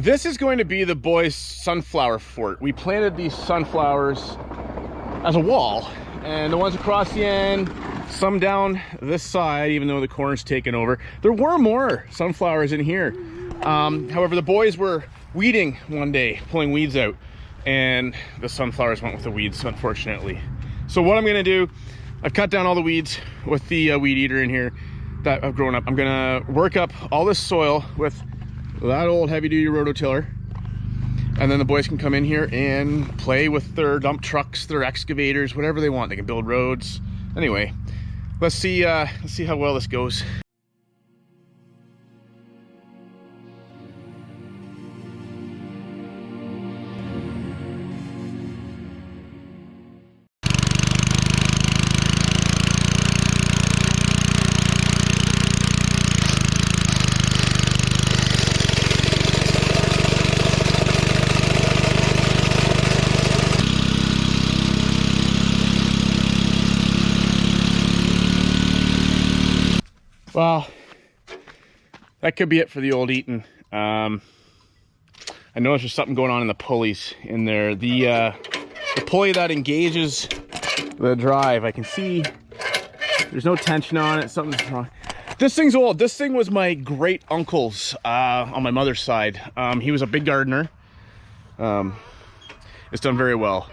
This is going to be the boys' sunflower fort. We planted these sunflowers as a wall, and the ones across the end, some down this side, even though the corn's taken over. There were more sunflowers in here. However, the boys were weeding one day, pulling weeds out, and the sunflowers went with the weeds, unfortunately. So what I'm gonna do, I've cut down all the weeds with the weed eater in here that I've grown up. I'm gonna work up all this soil with that old heavy-duty rototiller, and then the boys can come in here and play with their dump trucks, their excavators, whatever they want. They can build roads. Anyway, let's see how well this goes. Well, that could be it for the old Eaton. I noticed there's something going on in the pulleys in there. The pulley that engages the drive, I can see there's no tension on it. Something's wrong. This thing's old. This thing was my great uncle's on my mother's side. He was a big gardener. It's done very well.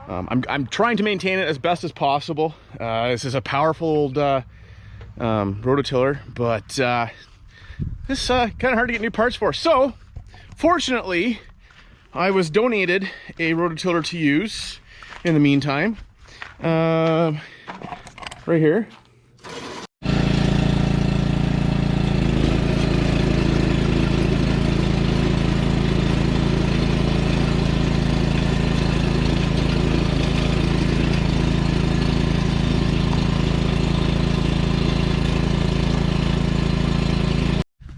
I'm trying to maintain it as best as possible. This is a powerful old rototiller, but this kind of hard to get new parts for. So fortunately, I was donated a rototiller to use in the meantime, right here.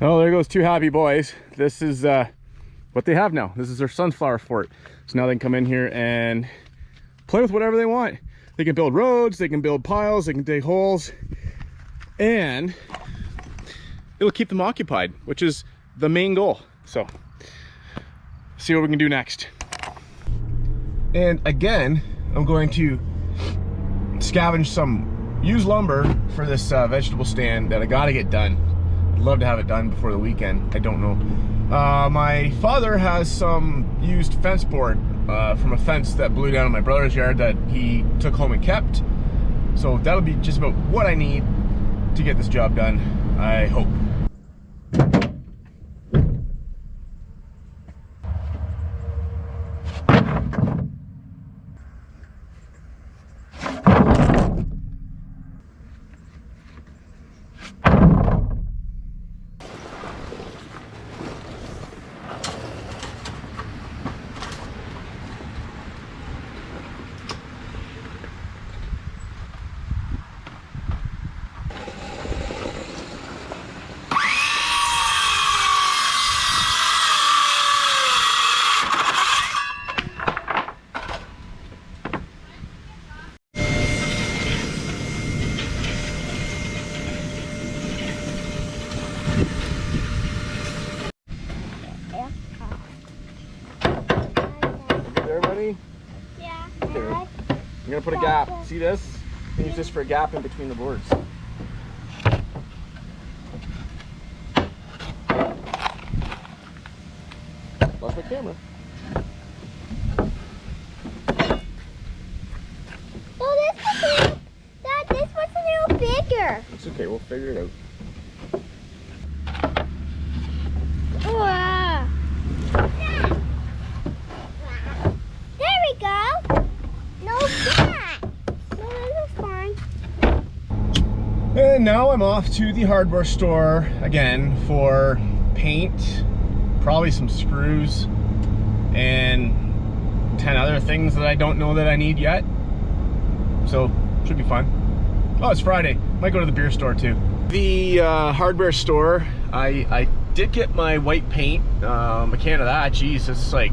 Oh, there goes two happy boys. This is what they have now. This is their sunflower fort. So now they can come in here and play with whatever they want. They can build roads, they can build piles, they can dig holes, and it'll keep them occupied, which is the main goal. So, see what we can do next. And again, I'm going to scavenge some used lumber for this vegetable stand that I gotta get done. I'd love to have it done before the weekend. I don't know. My father has some used fence board from a fence that blew down in my brother's yard that he took home and kept. So that'll be just about what I need to get this job done, I hope. Yeah. Okay. I'm gonna put a gap. See this? Use this for a gap in between the boards. Lost my camera. Oh, this was a little bigger. It's okay. We'll figure it out. Wow. There we go. No flat. No, this is fine. And now I'm off to the hardware store again for paint, probably some screws, and 10 other things that I don't know that I need yet. So, should be fun. Oh, it's Friday. Might go to the beer store too. The hardware store, I did get my white paint, a can of that. Geez, it's like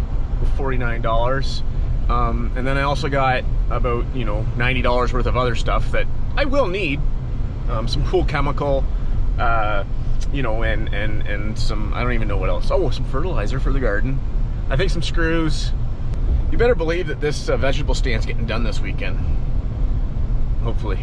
$49. And then I also got about, you know, $90 worth of other stuff that I will need. Some cool chemical, you know, and some, I don't even know what else. Oh, some fertilizer for the garden. I think some screws. You better believe that this vegetable stand's getting done this weekend. Hopefully.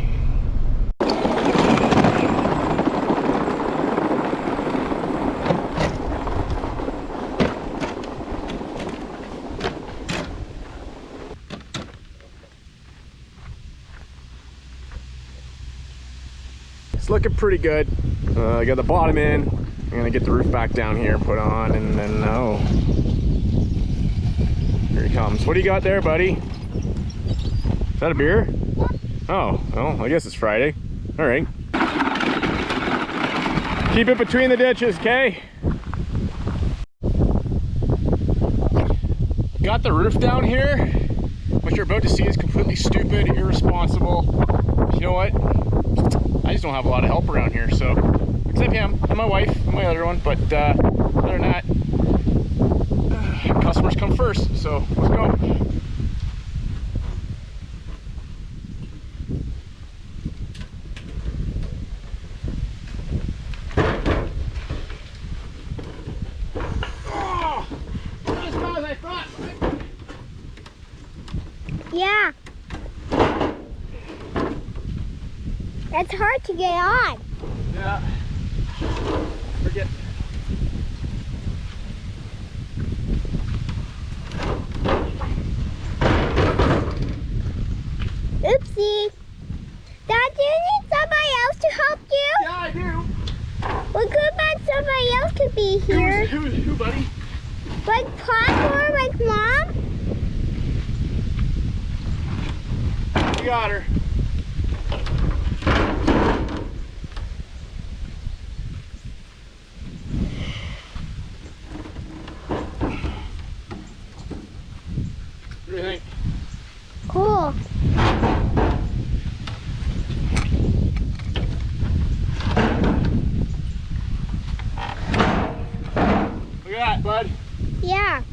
It's looking pretty good. I got the bottom in. I'm gonna get the roof back down here, put on, and then, oh. Here he comes. What do you got there, buddy? Is that a beer? Oh, well, I guess it's Friday. All right. Keep it between the ditches, okay? Got the roof down here. What you're about to see is completely stupid, irresponsible. You know what? I just don't have a lot of help around here, so except him and my wife and my other one. But other than that, customers come first. So let's go. Oh, not as bad as I thought. Yeah. It's hard to get on. Yeah. Forget. Oopsie. Dad, do you need somebody else to help you? Yeah, I do. We could find somebody else to be here. Who, buddy? Like Pop or like Mom? You got her. What do you think? Cool. Look at that, bud. Yeah.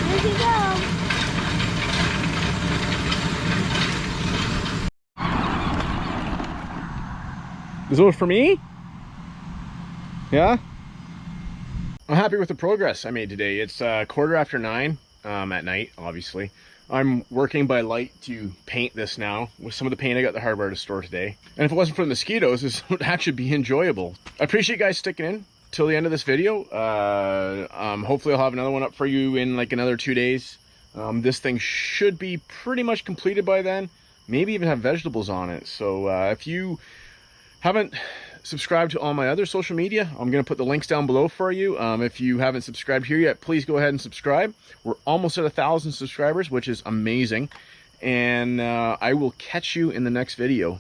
Here you go. Is it for me? Yeah? I'm happy with the progress I made today. It's 9:15 at night, obviously. I'm working by light to paint this now with some of the paint I got at the hardware store today. And if it wasn't for the mosquitoes, this would actually be enjoyable. I appreciate you guys sticking in till the end of this video. Hopefully I'll have another one up for you in like another 2 days. This thing should be pretty much completed by then. Maybe even have vegetables on it. So if you haven't subscribed to all my other social media, I'm going to put the links down below for you. If you haven't subscribed here yet, please go ahead and subscribe. We're almost at 1,000 subscribers, which is amazing. And I will catch you in the next video.